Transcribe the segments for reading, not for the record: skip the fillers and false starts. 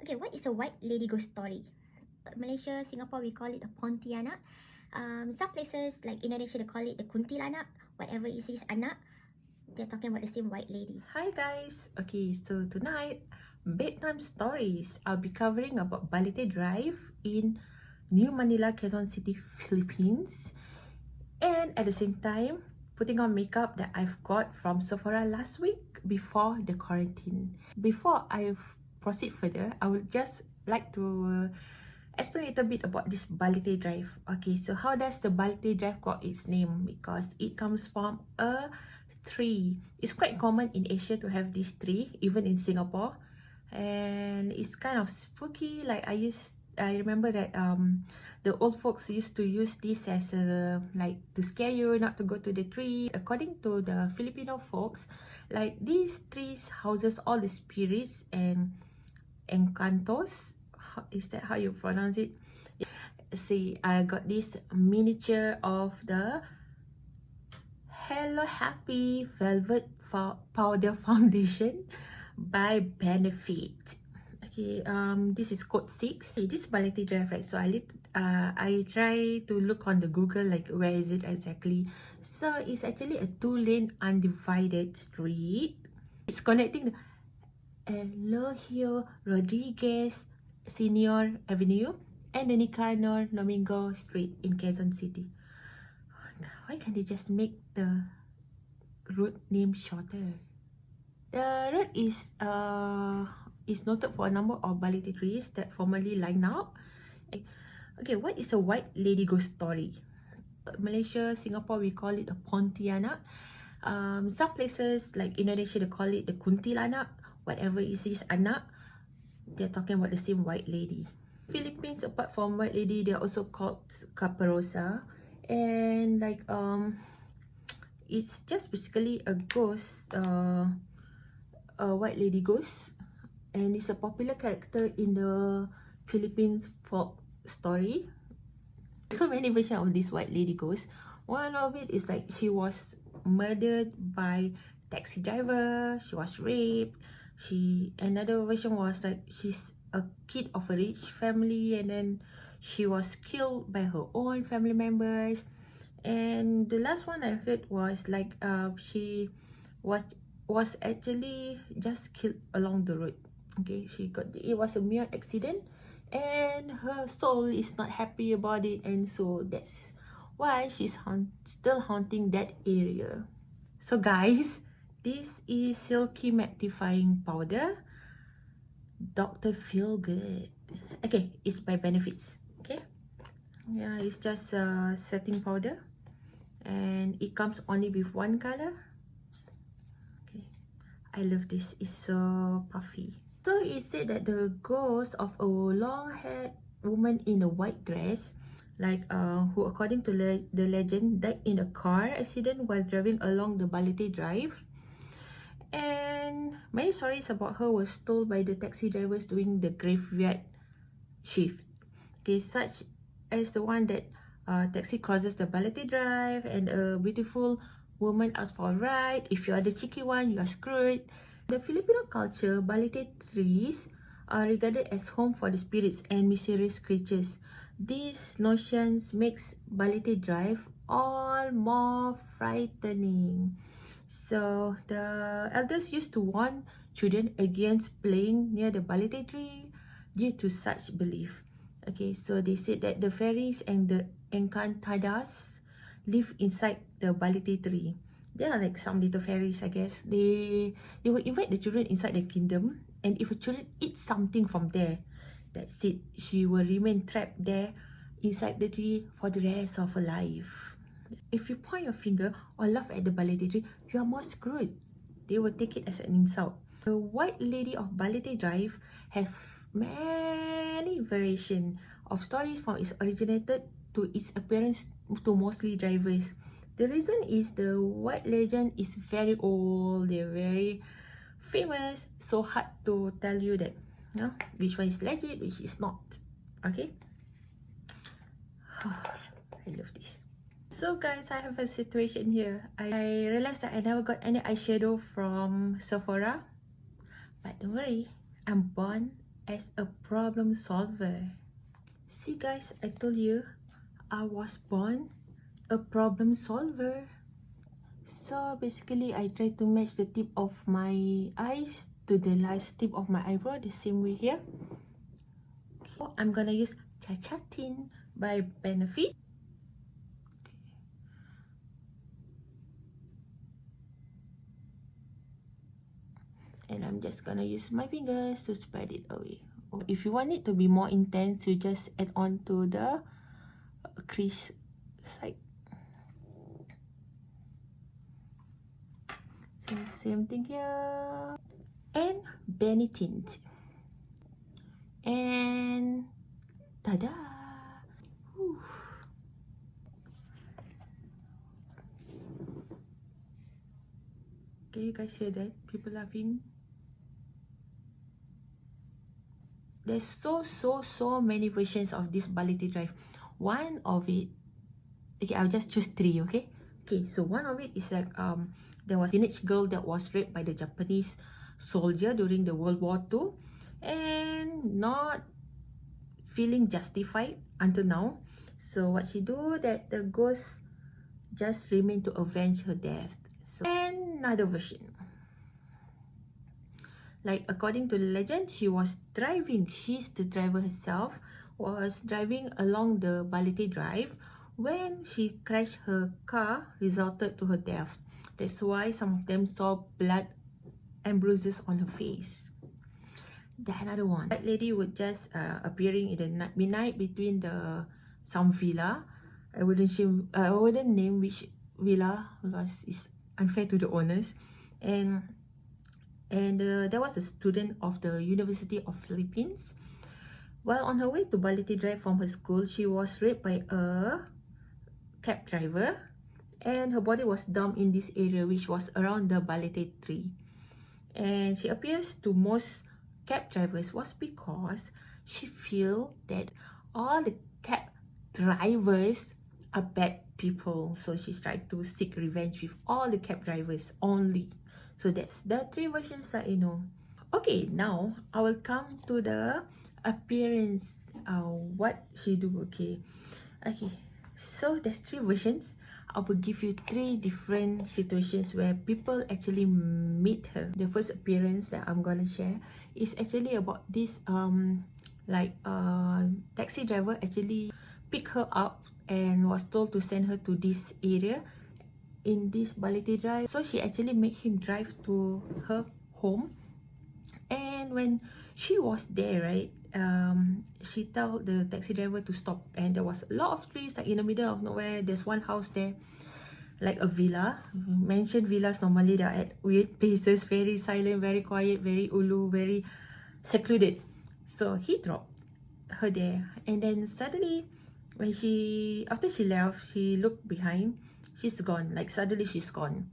Okay, what is a white lady ghost story? Malaysia, Singapore, we call it a Pontianak. Some places like Indonesia, they call it the Kuntilanak. Whatever it is, anak, they're talking about the same white lady. Hi guys! Okay, so tonight, bedtime stories. I'll be covering about Balete Drive in New Manila, Quezon City, Philippines. And at the same time, putting on makeup that I've got from Sephora last week before the quarantine. Before I proceed further, I would just like to explain a little bit about this Balete Drive. Okay, so how does the Balete Drive got its name? Because it comes from a tree. It's quite common in Asia to have this tree, even in Singapore, and it's kind of spooky. Like I remember that the old folks used to use this as a like to scare you not to go to the tree. According to the Filipino folks, like these trees houses all the spirits and encantos. Is that how you pronounce it? See, I got this miniature of the Hello Happy Velvet Powder Foundation by Benefit. Okay, this is code 6. This is Balete Drive, right? So I try to look on the Google, like where is it exactly. So it's actually a 2-lane undivided street. It's connecting the Elohio Rodriguez Senior Avenue and the Nicanor Domingo Street in Quezon City. Why can't they just make the road name shorter? The road is noted for a number of balete trees that formerly line up. Okay, what is a white lady ghost story? Malaysia, Singapore, we call it a Pontianak. Some places like Indonesia, they call it the Kuntilanak. Whatever it is, anak, they're talking about the same white lady. Philippines, apart from white lady, they're also called Caparosa, and like it's just basically a ghost, a white lady ghost, and it's a popular character in the Philippines folk story. So many versions of this white lady ghost. One of it is like she was murdered by taxi driver, she was raped. Another version was like she's a kid of a rich family and then she was killed by her own family members. And the last one I heard was like she was actually just killed along the road. Okay, it was a mere accident and her soul is not happy about it, and so that's why she's still haunting that area. So guys, this is Silky Mattifying Powder, Dr. Feel Good. Okay, it's by Benefits. Okay, yeah, it's just a setting powder, and it comes only with one color. Okay, I love this. It's so puffy. So it said that the ghost of a long-haired woman in a white dress, like who according to the legend died in a car accident while driving along the Balete Drive. And many stories about her was told by the taxi drivers during the graveyard shift. Okay, such as the one that taxi crosses the Balete Drive and a beautiful woman asks for a ride. If you are the cheeky one, you are screwed. The Filipino culture, Balete trees are regarded as home for the spirits and mysterious creatures. These notions makes Balete Drive all more frightening. So the elders used to warn children against playing near the balete tree due to such belief. Okay, so they said that the fairies and the encantadas live inside the balete tree. They are like some little fairies, I guess. They will invite the children inside the kingdom, and if a children eats something from there, that's it. She will remain trapped there inside the tree for the rest of her life. If you point your finger or laugh at the balete tree, you are more screwed. They will take it as an insult. The White Lady of Balete Drive have many variations of stories from its originated to its appearance to mostly drivers. The reason is the white legend is very old, they're very famous, so hard to tell you that, you know, which one is legit, which is not. Okay? I love this. So guys, I have a situation here. I realized that I never got any eyeshadow from Sephora. But don't worry, I'm born as a problem solver. See guys, I told you, I was born a problem solver. So basically, I try to match the tip of my eyes to the last tip of my eyebrow, the same way here. So I'm gonna use Cha-Cha Tin by Benefit. And I'm just gonna use my fingers to spread it away. If you want it to be more intense, you just add on to the crease side. So same thing here. And Benny Tint. And tada! Whew. Can you guys hear that? People laughing. There's so many versions of this Balete Drive. One of it, okay, I'll just choose 3, okay? Okay, so one of it is like there was a teenage girl that was raped by the Japanese soldier during the World War II, and not feeling justified until now. So what she do, that the ghost just remain to avenge her death. So another version, like according to the legend, she was driving, she's the driver herself, was driving along the Balete Drive when she crashed her car, resulted to her death. That's why some of them saw blood and bruises on her face. The another one, that lady would just appearing in the midnight between the some villa. I wouldn't name which villa because it's unfair to the owners. And there was a student of the University of Philippines. While on her way to Balete Drive from her school, she was raped by a cab driver, and her body was dumped in this area, which was around the Balete tree. And she appears to most cab drivers was because she feel that all the cab drivers are bad people. So she's trying to seek revenge with all the cab drivers only. So that's the 3 versions that you know. Okay, now I will come to the appearance. What she do? Okay, so there's 3 versions. I will give you 3 different situations where people actually meet her. The first appearance that I'm gonna share is actually about this taxi driver actually picked her up and was told to send her to this area in this Balete Drive. So she actually made him drive to her home, and when she was there, right, she told the taxi driver to stop, and there was a lot of trees, like in the middle of nowhere. There's one house there, like a villa. Mentioned villas normally they are at weird places, very silent, very quiet, very ulu, very secluded. So he dropped her there, and then suddenly when after she left, she looked behind, she's gone. Like suddenly she's gone.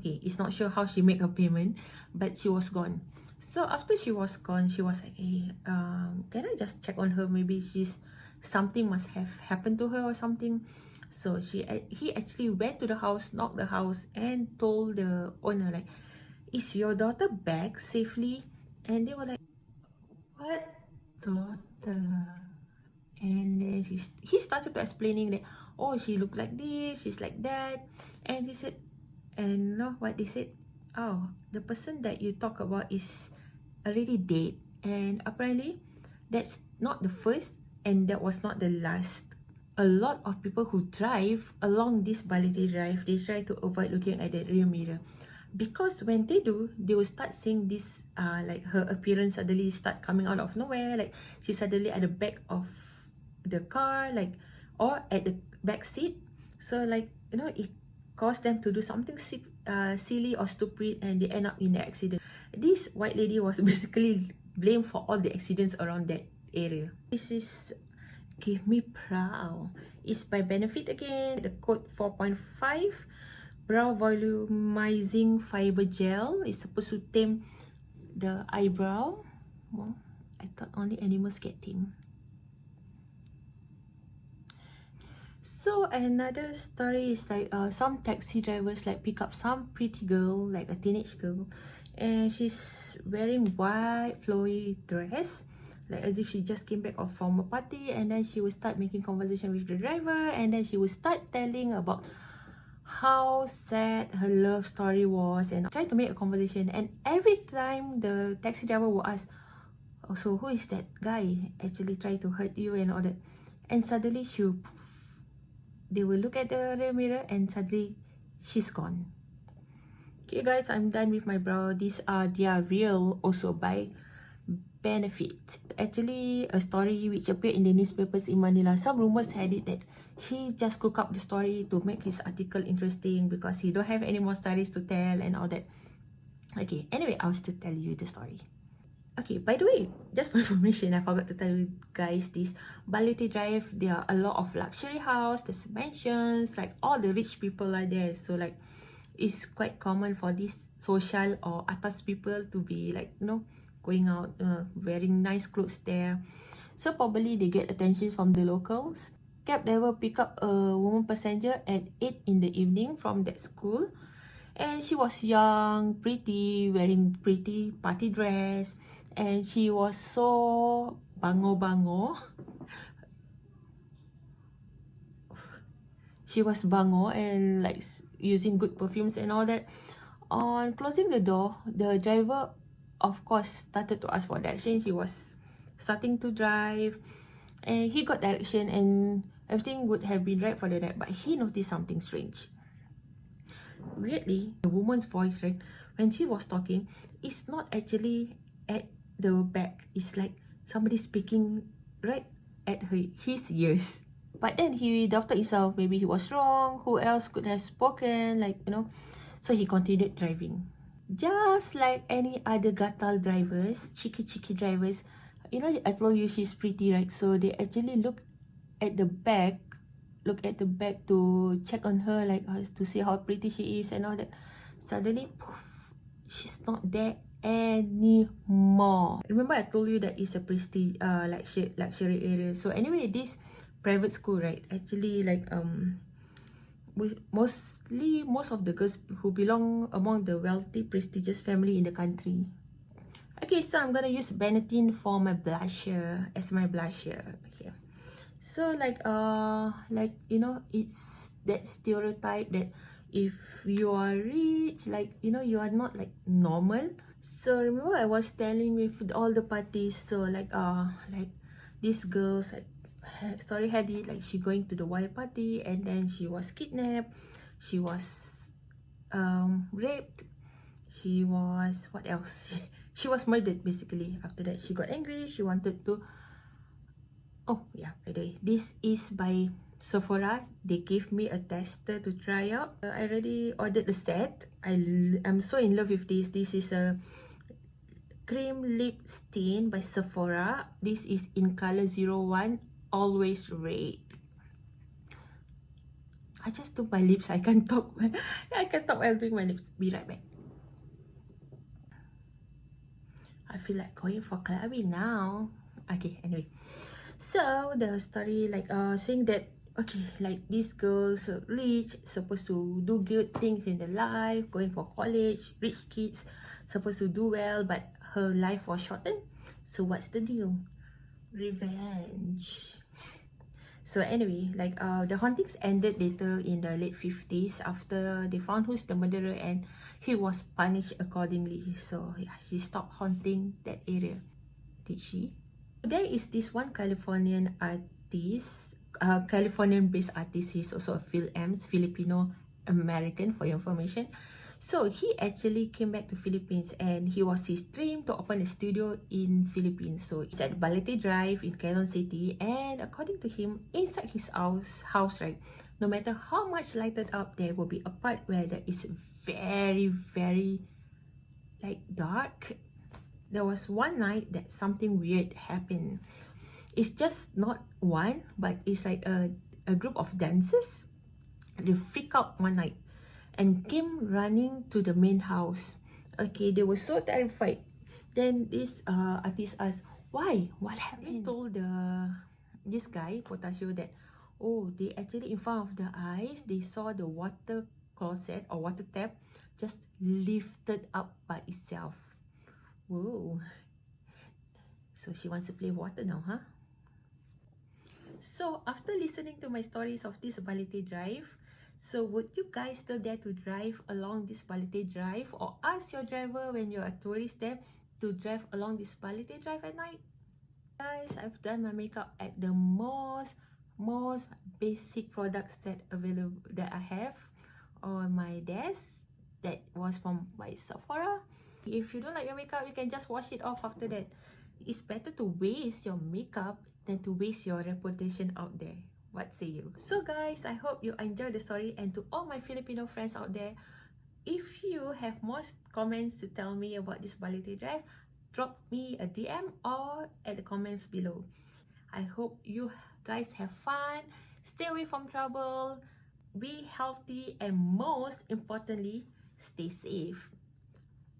Okay, it's not sure how she made her payment, but she was gone. So after she was gone, she was like, hey, can I just check on her? Maybe something must have happened to her or something. So he actually went to the house, knocked the house, and told the owner, like, is your daughter back safely? And they were like, what daughter? And then he started to explaining that, oh, she looked like this, she's like that. And she said, and you know what they said? Oh, the person that you talk about is already dead. And apparently, that's not the first, and that was not the last. A lot of people who drive along this Balete Drive, they try to avoid looking at the rear mirror, because when they do, they will start seeing this like her appearance suddenly start coming out of nowhere, like she's suddenly at the back of the car, like, or at the back seat. So like, you know, it caused them to do something silly or stupid, and they end up in an accident. This white lady was basically blamed for all the accidents around that area. This is Give Me Brow. It's by Benefit again. The code 4.5. Brow volumizing fiber gel. It's supposed to tame the eyebrow. Well, I thought only animals get tamed. So another story is like some taxi drivers like pick up some pretty girl, like a teenage girl, and she's wearing white flowy dress, like as if she just came back from a party. And then she will start making conversation with the driver, and then she will start telling about how sad her love story was and try to make a conversation. And every time the taxi driver will ask, oh, so who is that guy actually try to hurt you and all that, and suddenly they will look at the rear mirror and suddenly she's gone. Okay guys, I'm done with my brow. These are their real also by benefit. Actually a story which appeared in the newspapers in Manila. Some rumors had it that he just cooked up the story to make his article interesting because he don't have any more stories to tell and all that. Okay, anyway, I'll still tell you the story. Okay, by the way, just for information, I forgot to tell you guys this. Balete Drive, there are a lot of luxury house, there's mansions, like all the rich people are there. So like, it's quite common for these social or atas people to be like, you know, going out, wearing nice clothes there. So probably they get attention from the locals. Cab driver pick up a woman passenger at 8 in the evening from that school. And she was young, pretty, wearing pretty party dress. And she was so bango. She was bango and like using good perfumes and all that. On closing the door, the driver, of course, started to ask for direction. He was starting to drive, and he got direction, and everything would have been right for the night. But he noticed something strange. Weirdly, the woman's voice, right, when she was talking, it's not actually at the back. It's like somebody speaking right at his ears. But then he doubted himself. Maybe he was wrong. Who else could have spoken? Like, you know. So he continued driving. Just like any other gatal drivers, cheeky drivers, you know, I told you she's pretty, right? So they actually look at the back to check on her, like to see how pretty she is and all that. Suddenly, poof, she's not there anymore. Remember I told you that it's a prestige luxury area. So anyway, this private school, right, actually like most of the girls who belong among the wealthy prestigious family in the country. Okay, so I'm gonna use Benetton for my blusher as my blusher. Okay, so like you know, it's that stereotype that if you are rich, like, you know, you are not like normal. So remember I was telling with all the parties, so like these girls, like, story had it like she going to the wild party and then she was kidnapped, she was raped, she was, what else, she was murdered basically. After that she got angry, she wanted to, oh yeah, by the way, this is by Sephora. They gave me a tester to try out. I already ordered the set. I'm so in love with this. This is a cream lip stain by Sephora. This is in color 01, always red. I just do my lips. I can't talk. I can't talk while doing my lips. Be right back. I feel like going for clubbing now. Okay, anyway. So the story like saying that, okay, like these girls rich, supposed to do good things in their life, going for college, rich kids, supposed to do well, but her life was shortened. So what's the deal? Revenge. So anyway, like the hauntings ended later in the late 50s after they found who's the murderer and he was punished accordingly. So yeah, she stopped haunting that area. Did she? There is this one Californian artist, Californian-based artist. He's also a Filipino American, for your information. So he actually came back to Philippines and he was his dream to open a studio in Philippines. So it's at Balete Drive in Quezon City, and according to him, inside his house, right, no matter how much lighted up, there will be a part where there is very like dark. There was one night that something weird happened. It's just not one, but it's like a group of dancers. They freak out one night and came running to the main house. Okay, they were so terrified. Then this artist asked, why? What happened? They told this guy, Potasio, that, oh, they actually in front of the eyes, they saw the water closet or water tap just lifted up by itself. Whoa. So she wants to play water now, huh? So after listening to my stories of this Balete Drive, so would you guys still dare to drive along this Balete Drive, or ask your driver when you're a tourist there to drive along this Balete Drive at night? Guys, I've done my makeup at the most basic products that I have on my desk. That was from my Sephora. If you don't like your makeup, you can just wash it off after that. It's better to waste your makeup than to waste your reputation out there. What say you? So guys, I hope you enjoyed the story, and to all my Filipino friends out there, if you have more comments to tell me about this Balete Drive, drop me a DM or at the comments below. I hope you guys have fun, stay away from trouble, be healthy, and most importantly, stay safe.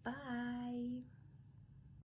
Bye!